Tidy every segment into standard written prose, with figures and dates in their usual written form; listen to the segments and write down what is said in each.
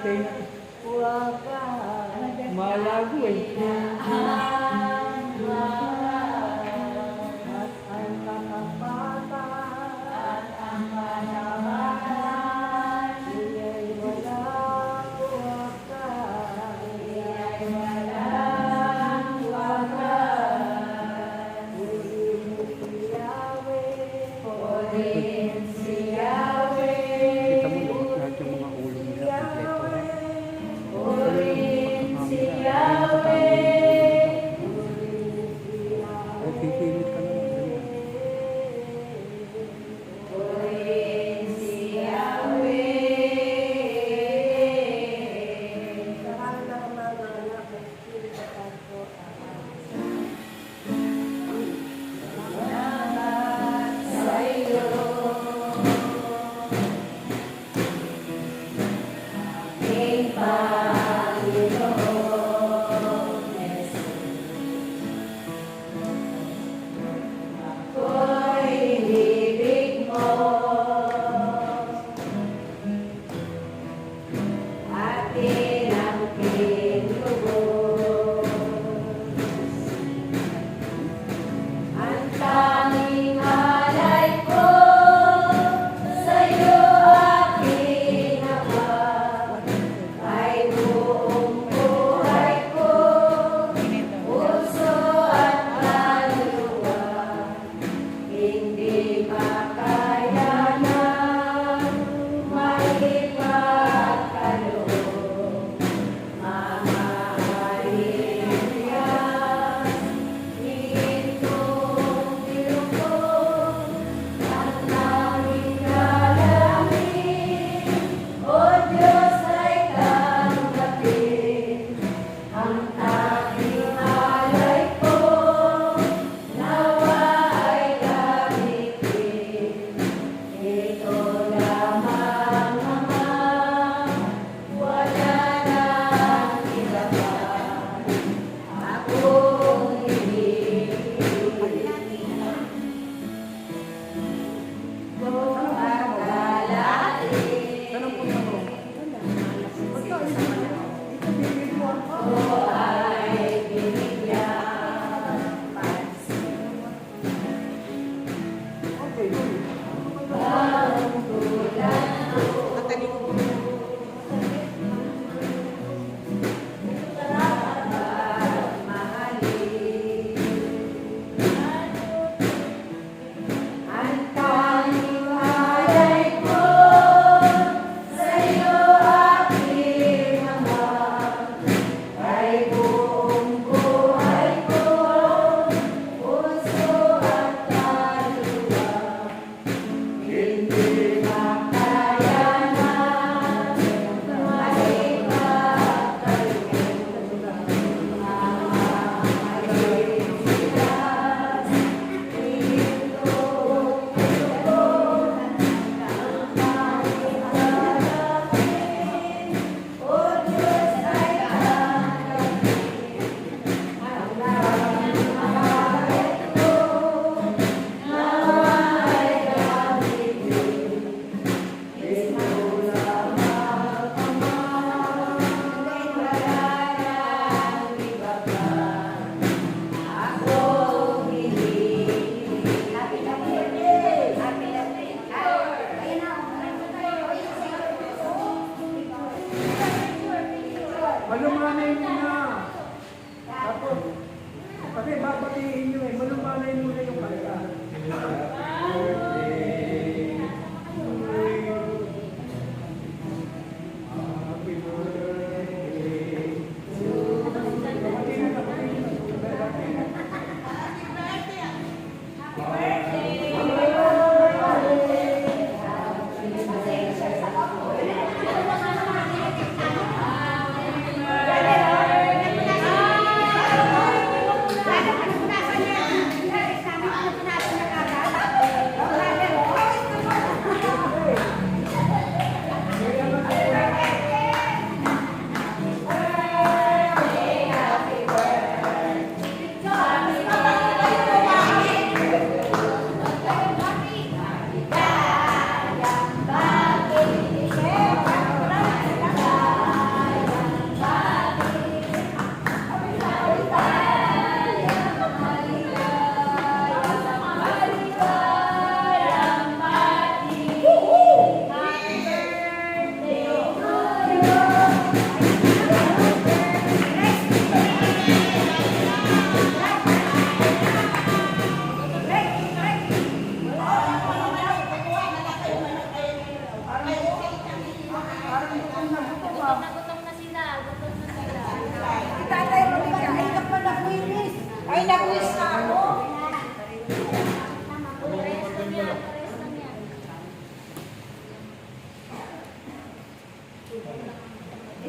birthday na. Malago eh. Kita mo lahat yung mga ulo nila kompleto. Purihin si Yahweh.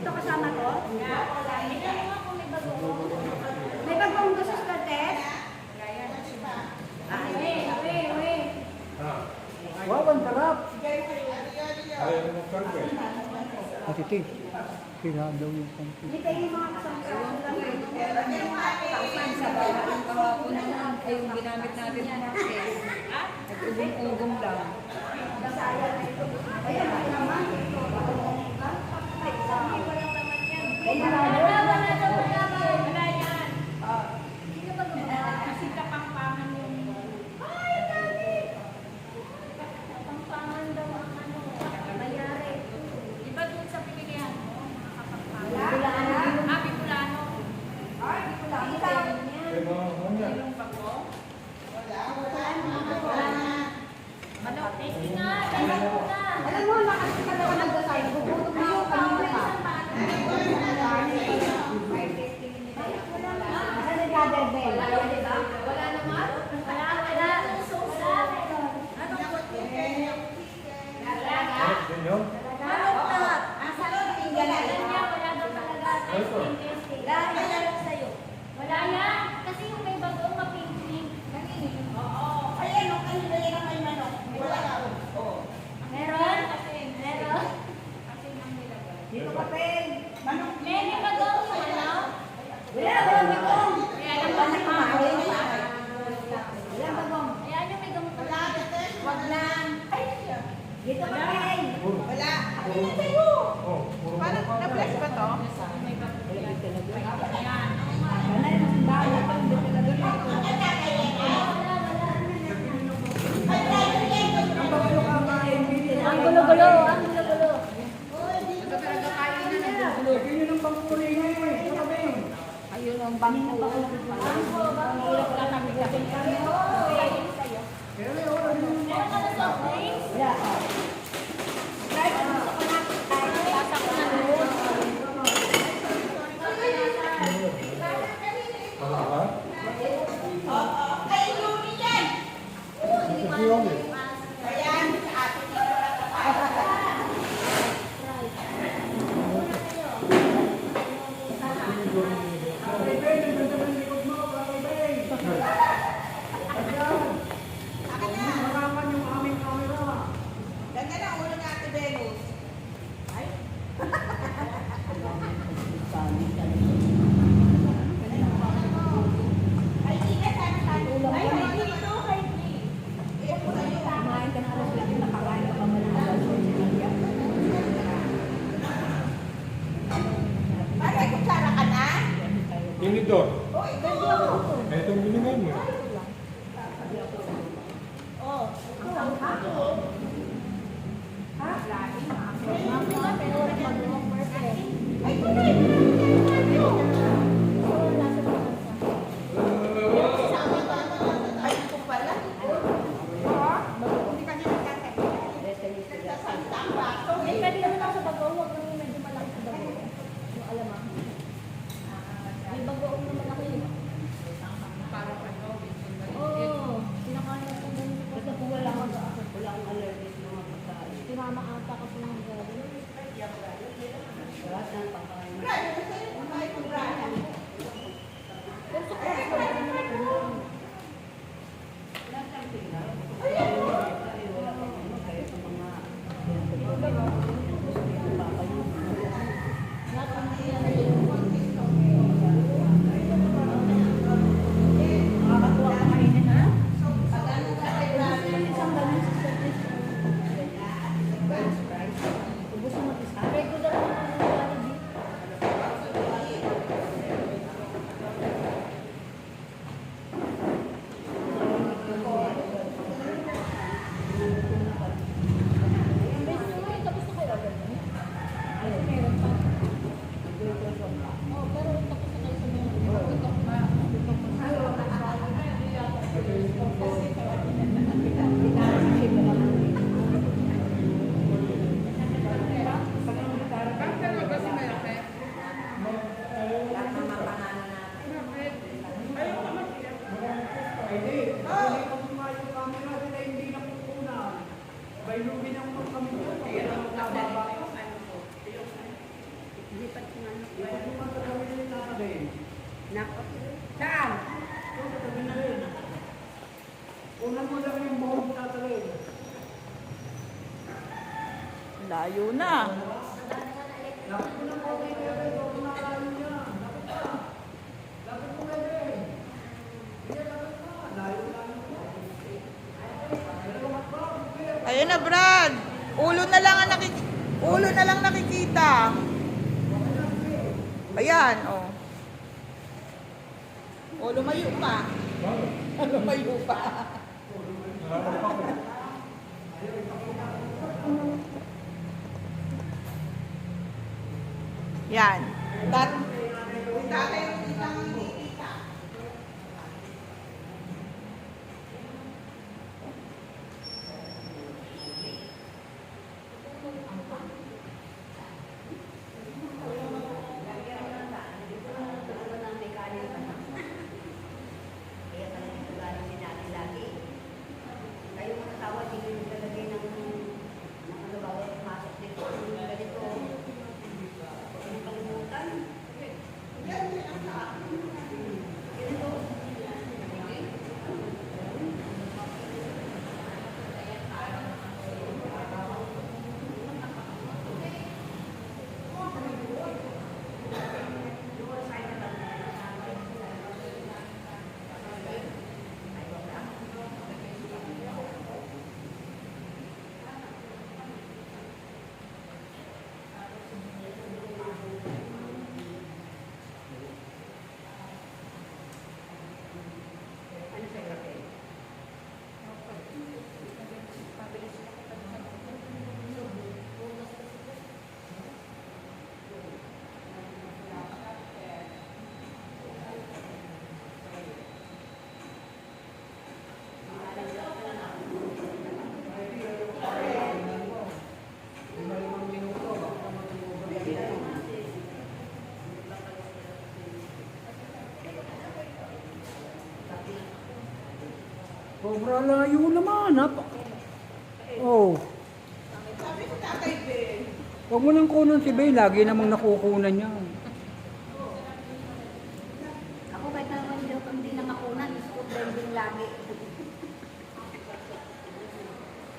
Ito kasama ko? May bagong gusto sa test? Wow, ang sarap! Matiti. Kailangan daw yung konti. Hindi kayo yung mga kasama-kasama lang. Sa bahay kahapon naman ay yung ginamit natin ng market. Nag-ugong-ugong lang. Ayan, ako naman. Alam mo, lakas ka daw nagdasal. Gugutom na yung kanina pa. Asa nag-gatherbell? Wala naman? Wala. Wala na, kasi yung may bagong mapink-pink. Meron? Meron? Dito ka, Pen. May bagong yung ano? Wala bagong. Ayan ang bagong. Wala bagong. Ayan yung may bagong. Wag lang. Dito ka, Pen. Wala. Parang na-bless ba to? Kanay, mas bago pa. Hindi talaga dito. Ang gulo-gulo, ang gulo-gulo. Lagyan nyo ng pangkulay na yun. Ito kami. Ayun ang bangko. Meron ka na soft drinks? Wala. Ganda na ulo ni Ate Venus. Ay, ingat sana tayo. Ay, dito, kay Lee. Iyak mo sa'yo. Kumain ka na alas 7, nakakain ka pa man ng alas 8. Ay, may kutsara ka na? Tinidor. Uy, ganda mo. Itong binigay mo. Oh, ay, kulay. Ay, ito pala. Hindi ka niya nagkakita. Nagsasanta ang baso. Eh, pwede naman ako sa bagong, huwag kang medyo malaki sa bagong. Yung alam mo. May bagong naman ako yun. Oo. Pinakain ako dun. Basta kung wala akong allergic na mga pagkain. Tinama ata ko sa mga gawin. Wala siyang pagkain. Brad, gusto niyo kumain kung Brad? Pero sa kanya, wala naman ako. Nakakatuwa ka kainin, ha? Ubus mo isa. Regular na lang ang Jollibee. Beses nyo ngayon, tapos na kayo agad. Ay, meron pa. Oo, pero tapos na kayo sa mga TikTok na. Lipat ko nga. Nako. Saan? Unan mo lang yung buhok tatawin. Layo na. Ayun na, Brad. Ulo na lang nakikita. Ayan, oh. Oh, lumayo pa. Lumayo pa. Yan. Tatay yung kitang nakikita. Sobra layo naman, ha? Oh. Sabi ko Tatay Ben. Huwag mo nang kunan si Bay, lagi namang nakukunan niya. Ako kahit naman daw kung hindi na makunan, iskot din lagi.